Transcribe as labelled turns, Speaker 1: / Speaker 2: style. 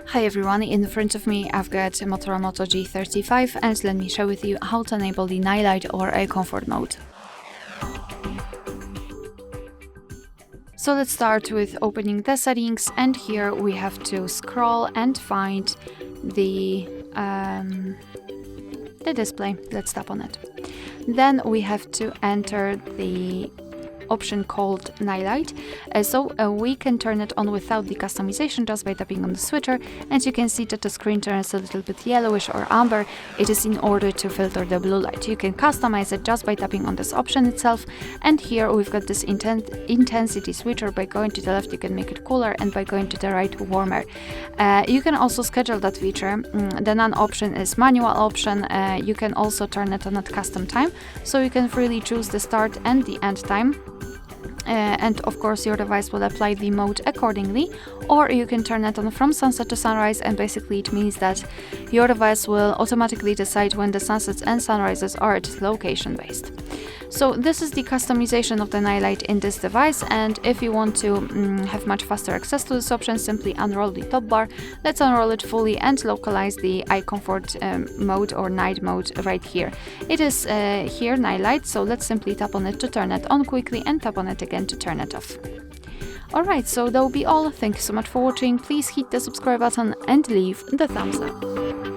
Speaker 1: Hi everyone, in front of me I've got MOTOROLA Moto G35 and let me share with you how to enable the night light or eye comfort mode. So let's start with opening the settings, and here we have to scroll and find the display. Let's tap on it. Then we have to enter the option called night light, so we can turn it on without the customization just by tapping on the switcher, and you can see that the screen turns a little bit yellowish or amber. It is in order to filter the blue light. You can customize it just by tapping on this option itself, and here we've got this intensity switcher. By going to the left you can make it cooler, and by going to the right warmer. You can also schedule that feature. The none option is manual option. You can also turn it on at custom time, so you can freely choose the start and the end time. And of course your device will apply the mode accordingly, or you can turn it on from sunset to sunrise, and basically it means that your device will automatically decide when the sunsets and sunrises are at its location based. So this is the customization of the night light in this device, and if you want to have much faster access to this option, simply unroll the top bar. Let's unroll it fully and localize the eye comfort mode or night mode right here. It is here night light, so let's simply tap on it to turn it on quickly and tap on it again to turn it off. Alright, so that will be all. Thank you so much for watching. Please hit the subscribe button and leave the thumbs up.